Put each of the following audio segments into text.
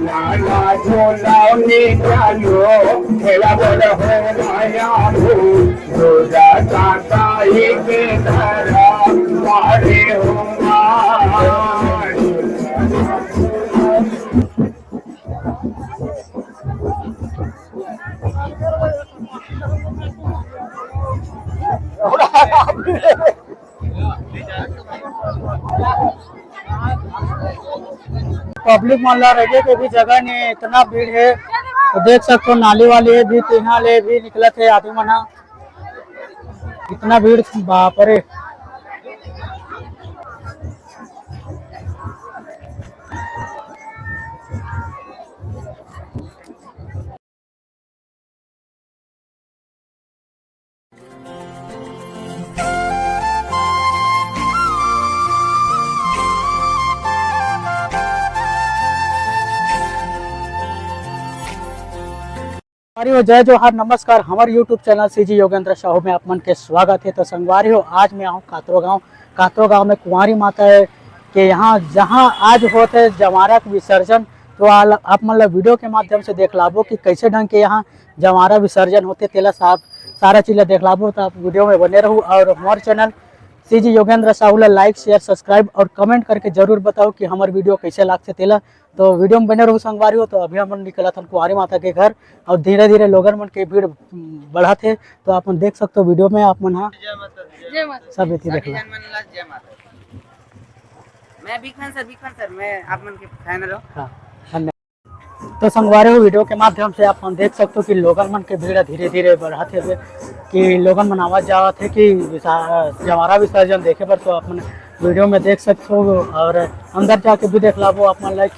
लाला झोलावनी चालो खेला बोल हो माया रोजा काका के धरा मारे हो पब्लिक मोहल्ला रहे के भी जगह नहीं, इतना भीड़ है तो देख सकते हो। नाली वाले भी तीना ले भी निकले थे आदमी मना, इतना भीड़ बाप रे। जय जोहार नमस्कार, हमारे YouTube channel CG Yogendra Sahu में आप मन के स्वागत है। तो संगवारी हो, आज मैं आऊँ कातरो गांव में कुंवारी माता है कि यहाँ जहाँ आज होते जवारा का विसर्जन। तो आप मतलब वीडियो के माध्यम से देख लाबो कि कैसे ढंग के यहाँ जवारा विसर्जन होते, तेला साहब सारा चीज़ें देख लाबो। तो आप वीडियो में बने रहूँ और हमारे channel CG Yogendra Sahu like share subscribe और कमेंट करके जरूर बताओ कि हमारे वीडियो कैसे लागते तेला। तो वीडियो में बने रहू संगवारी हो। तो अभी हम निकला था कुंवारी माता के घर और धीरे धीरे लोगन मन के भीड़ बढ़ा थे। तो आप देख सकते हो वीडियो में, आप मन हाँ सब देख लो। तो संगवारी हो, वीडियो के माध्यम से आप देख सकते हो कि लोगन मन के भीड़ धीरे धीरे बढ़ाते हुए कि लोगन मन आवाज जावत है कि जवारा विसर्जन देखे पर। तो आप वीडियो में देख सकते हो और अंदर जाके भी देख लाबो आप मन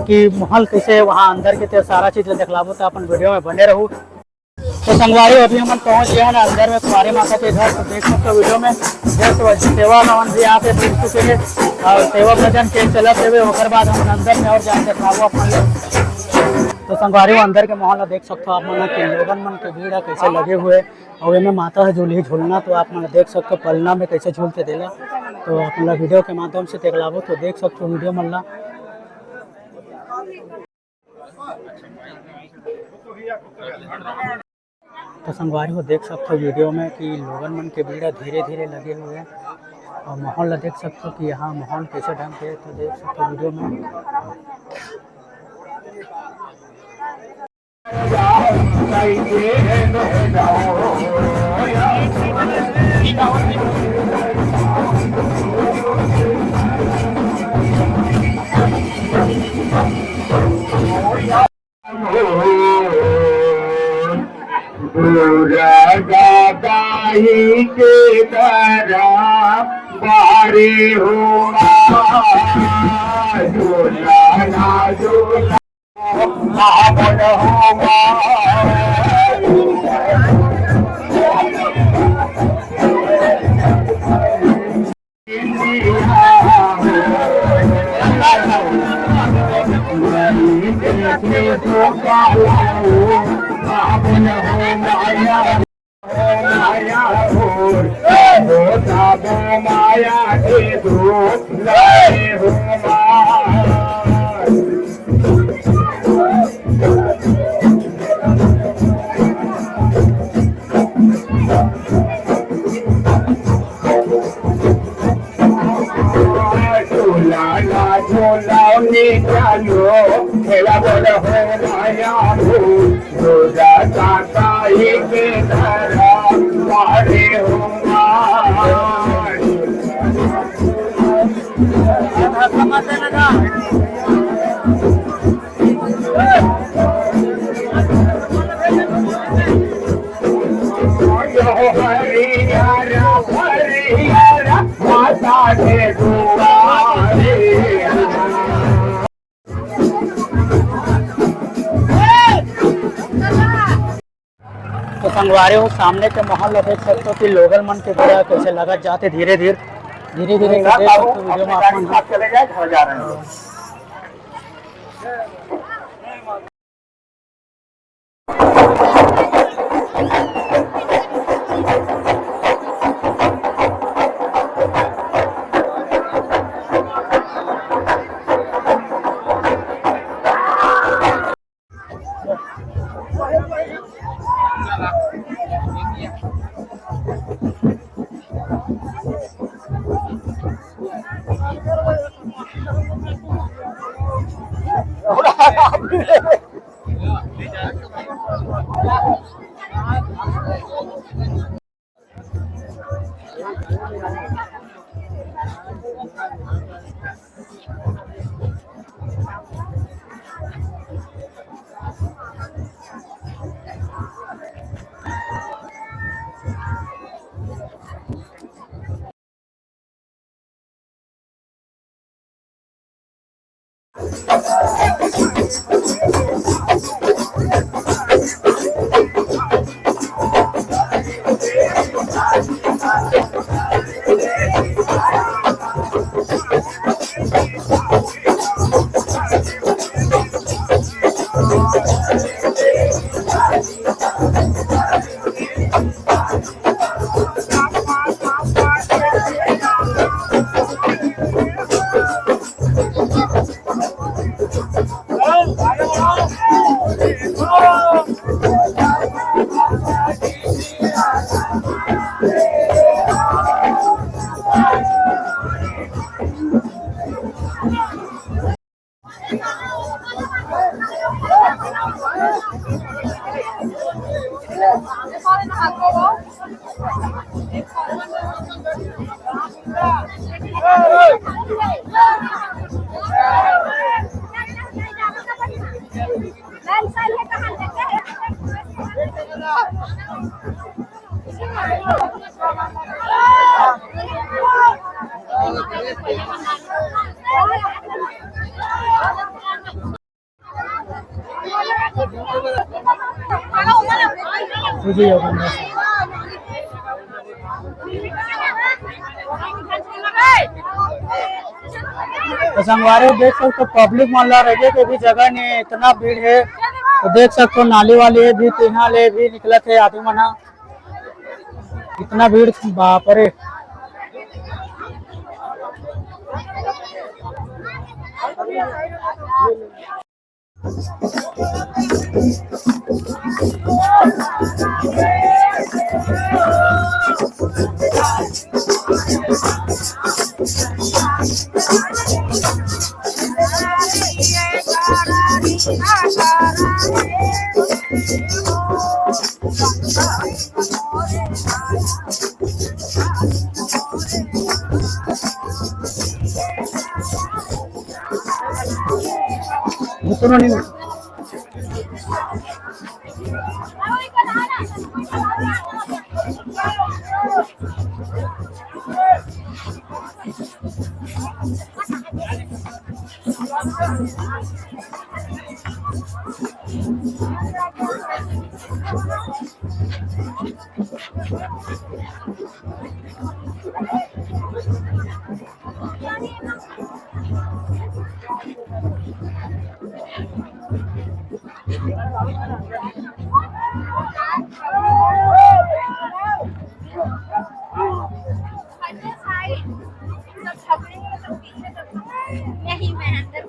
कि माहौल कैसे वहाँ अंदर के सारा चीज़ देख लाबो। तो अपन वीडियो में बने रहूँ। तो संगवारी अभी हम पहुँच गए हैं अंदर में कुंवारी माता के घर। तो देख सकते हो वीडियो में सेवा नवन भी यहाँ पे पहुँच चुके हैं और सेवा भजन के चलते हुए उसके बाद हम अंदर में और जाके देख लाबो अपन। तो संगवारी अंदर के माहौल देख सकते हो आप मन कि लोगन मन के भीड़ कैसे लगे हुए और में माता है झूली झूलना। तो आप मन देख सकते हो पलना में कैसे झूलते देला। तो आप मतलब वीडियो के माध्यम से देख लाबो। तो देख सकते हो वीडियो मन। तो संगवारी को देख सकते हो वीडियो में कि लोगन मन के भीड़ धीरे धीरे लगे हुए हैं और माहौल देख सकते हो कि यहाँ माहौल कैसे ढंग के। तो देख सकते हो वीडियो में। दादाही के तरह बारे हो झूला ना झूला मन हो माया के धूप लाए हो झोलावनी चालो खेला बोल हो माया रोजा काका के धरा मारे हो माता के तो संगवारी हो सामने के माहौल देख सकते हो कि लोगन मन के भीड़ कैसे लगत जाते धीरे धीरे। धीरे धीरे नहीं ना देख बाबू, सकते हो वीडियो अपनी में गाड़ी अपन के साथ चले जाए, घर जा रहे हैं लोग। वीडियो बंदा तो संगवारी देख सकते हो पब्लिक मोहल्ला रहे के भी जगह नहीं इतना भीड़ है तो देख सकते हो नाली वाली भी तीना ले भी निकले थे आदमी मना इतना भीड़ बाप रे इतना नहीं यही मैं अंदर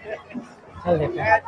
चल देखते हैं।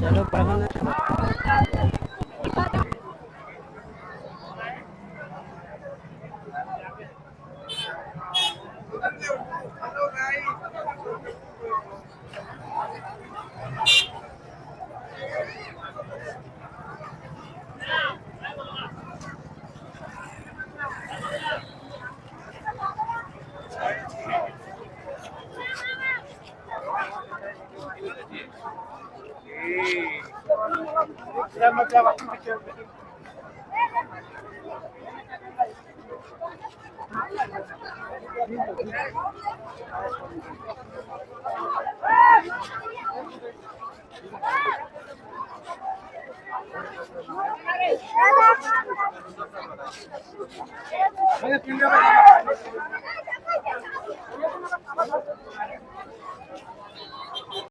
चलो पढ़ना।